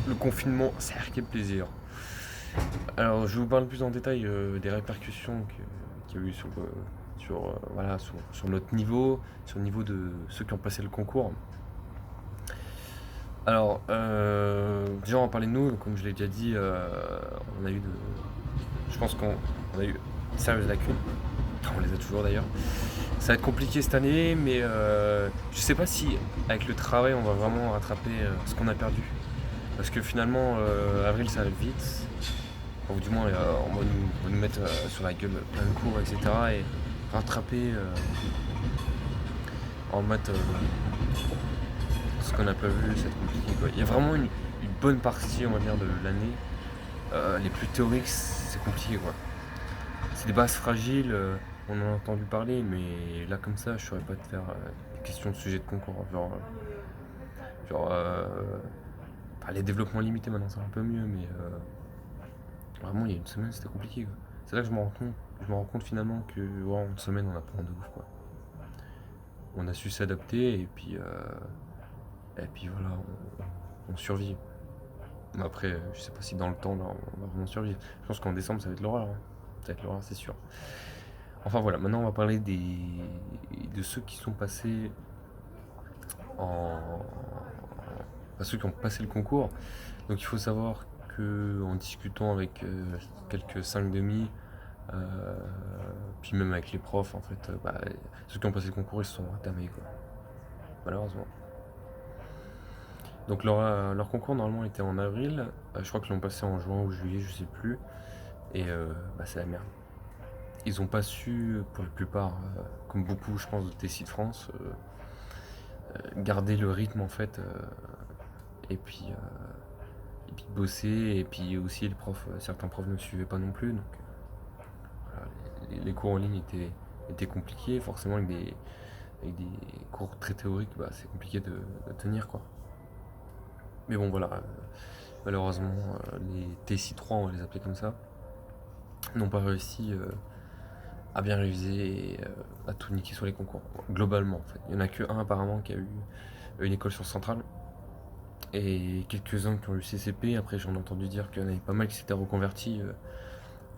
Le confinement, certes, quel plaisir. Alors, je vais vous parler plus en détail des répercussions qu'il y a eu sur notre niveau, sur le niveau de ceux qui ont passé le concours. Alors, déjà, on va parler de nous. Donc, comme je l'ai déjà dit, on a eu je pense qu'on a eu de sérieuses lacunes. On les a toujours d'ailleurs. Ça va être compliqué cette année, mais je sais pas si avec le travail on va vraiment rattraper ce qu'on a perdu. Parce que finalement, avril ça va vite. Ou du moins, on va nous mettre sur la gueule plein de cours, etc. Et rattraper en maths ce qu'on n'a pas vu, c'est compliqué, quoi. Il y a vraiment une bonne partie, on va dire, de l'année. Les plus théoriques, c'est compliqué, quoi. C'est des bases fragiles, on en a entendu parler, mais là, comme ça, je saurais pas te faire des questions de sujet de concours. Genre les développements limités, maintenant, c'est un peu mieux, mais vraiment, il y a une semaine, c'était compliqué, quoi. C'est là que je me rends compte finalement que ouais, en une semaine, on apprend de ouf, quoi. On a su s'adapter et puis voilà, on survit. Mais après, je sais pas si dans le temps, là, on va vraiment survivre. Je pense qu'en décembre, ça va être l'horreur, hein. Ça va être l'horreur, c'est sûr. Enfin voilà, maintenant on va parler de ceux qui sont passés en. Enfin, ceux qui ont passé le concours. Donc il faut savoir que en discutant avec quelques 5 demi, euh, puis même avec les profs, en fait, ceux qui ont passé le concours, ils se sont entamés, quoi. Malheureusement. Donc leur concours normalement était en avril. Je crois qu'ils l'ont passé en juin ou juillet, je sais plus. Et c'est la merde. Ils ont pas su, pour la plupart, comme beaucoup, je pense, de TC de France, garder le rythme en fait, et puis bosser, et puis aussi les profs, certains profs ne suivaient pas non plus, donc voilà, les cours en ligne étaient compliqués, forcément avec des cours très théoriques, c'est compliqué de tenir, quoi. Mais bon voilà, malheureusement les TC3, on va les appeler comme ça, n'ont pas réussi à bien réviser et à tout niquer sur les concours, globalement en fait. Il n'y en a que un apparemment qui a eu une école sur Centrale, et quelques-uns qui ont eu CCP. Après, j'en ai entendu dire qu'il y en avait pas mal qui s'étaient reconvertis,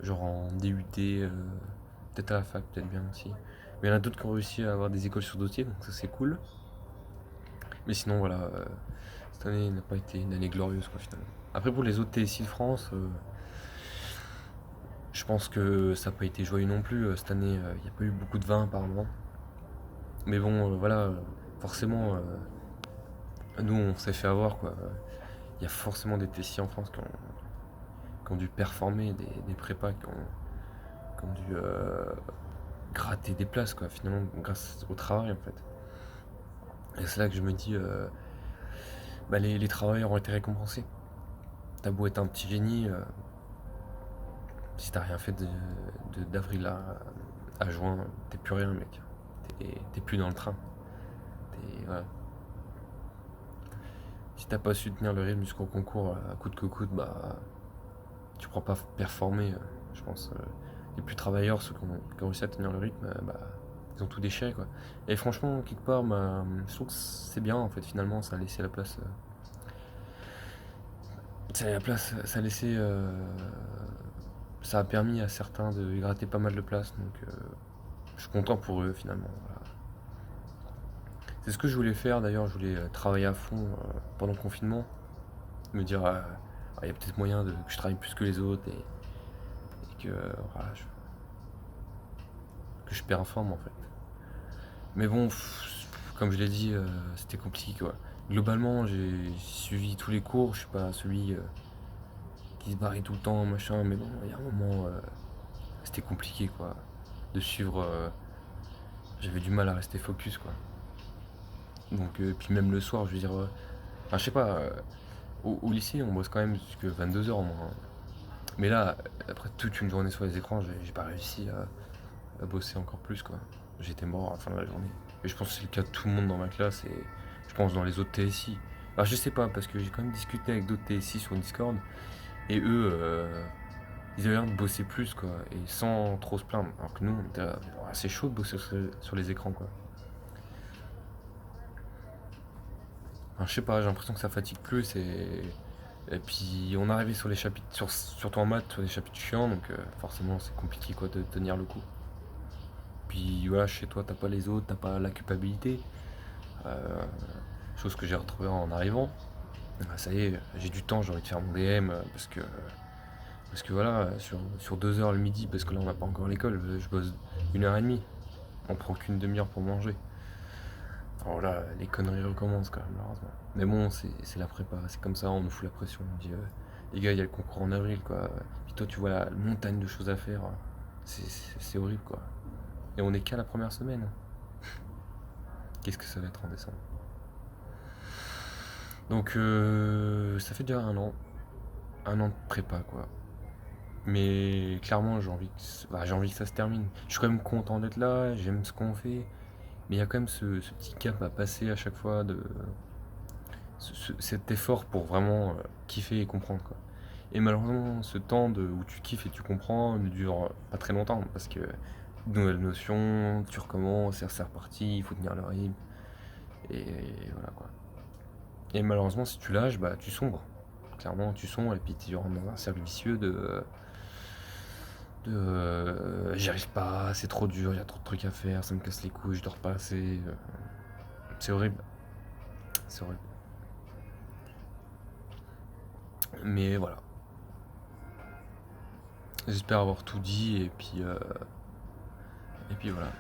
genre en DUT, peut-être à la fac, peut-être bien aussi. Mais il y en a d'autres qui ont réussi à avoir des écoles sur dossier, donc ça c'est cool. Mais sinon, voilà, cette année n'a pas été une année glorieuse, quoi, finalement. Après, pour les autres TSI de France, je pense que ça n'a pas été joyeux non plus. Cette année, il n'y a pas eu beaucoup de vin, apparemment. Mais bon, voilà, forcément, nous, on s'est fait avoir, quoi. Il y a forcément des TSI en France qui ont dû performer, des prépas qui ont dû gratter des places, quoi, finalement, grâce au travail, en fait. Et c'est là que je me dis, les travailleurs ont été récompensés. T'as beau être un petit génie, si t'as rien fait d'avril à juin, t'es plus rien, mec. T'es plus dans le train. Voilà. Si t'as pas su tenir le rythme jusqu'au concours à coup de cocotte, tu pourras pas performer, je pense. Les plus travailleurs, ceux qui ont réussi à tenir le rythme, ils ont tout déchiré, quoi. Et franchement, quelque part, je trouve que c'est bien, en fait, finalement, ça a laissé la place. Ça a laissé. Ça a permis à certains de gratter pas mal de place, donc je suis content pour eux, finalement. Voilà. C'est ce que je voulais faire, d'ailleurs, je voulais travailler à fond pendant le confinement. Me dire, il y a peut-être moyen que je travaille plus que les autres et que, voilà, que je performe, en fait. Mais bon, comme je l'ai dit, c'était compliqué, quoi. Globalement, j'ai suivi tous les cours, je suis pas celui qui se barrait tout le temps, machin, mais bon, il y a un moment, c'était compliqué, quoi, de suivre. J'avais du mal à rester focus, quoi. Donc, puis même le soir, je veux dire, je sais pas, au lycée, on bosse quand même jusqu'à 22 h au moins, hein. Mais là, après toute une journée sur les écrans, j'ai pas réussi à bosser encore plus, quoi. J'étais mort à la fin de la journée. Et je pense que c'est le cas de tout le monde dans ma classe et je pense dans les autres TSI. Alors je sais pas, parce que j'ai quand même discuté avec d'autres TSI sur Discord et eux, ils avaient l'air de bosser plus, quoi, et sans trop se plaindre. Alors que nous, on était assez chaud de bosser sur les écrans, quoi. Enfin, je sais pas, j'ai l'impression que ça fatigue plus et Et puis on arrivait sur les chapitres, surtout en maths, sur les chapitres chiants, donc forcément c'est compliqué quoi de tenir le coup. Puis voilà, chez toi t'as pas les autres, t'as pas la culpabilité. Euh, Chose que j'ai retrouvée en arrivant. Ah, ça y est, j'ai du temps, j'ai envie de faire mon DM parce que voilà, sur 2 heures le midi, parce que là on n'a pas encore l'école, je bosse 1 heure et demie. On prend qu'une demi-heure pour manger. Alors là, les conneries recommencent quand même, malheureusement. Mais bon, c'est la prépa, c'est comme ça, on nous fout la pression. On dit, les gars, il y a le concours en avril, quoi. Puis toi, tu vois la montagne de choses à faire. C'est horrible, quoi. Et on est qu'à la première semaine. Qu'est-ce que ça va être en décembre? Donc, ça fait déjà 1 an. 1 an de prépa, quoi. Mais clairement, j'ai envie que ça se termine. Je suis quand même content d'être là, j'aime ce qu'on fait. Mais il y a quand même ce petit cap à passer à chaque fois cet effort pour vraiment kiffer et comprendre quoi. Et malheureusement, ce temps où tu kiffes et tu comprends ne dure pas très longtemps parce que de nouvelles notions, tu recommences, c'est reparti, il faut tenir le rythme et voilà quoi. Et malheureusement, si tu lâches, bah tu sombres. Clairement, tu sombres et puis tu rentres dans un cercle vicieux de j'y arrive pas, c'est trop dur, il y a trop de trucs à faire, ça me casse les couilles, je dors pas assez. C'est horrible, c'est horrible. Mais voilà. J'espère avoir tout dit et puis voilà.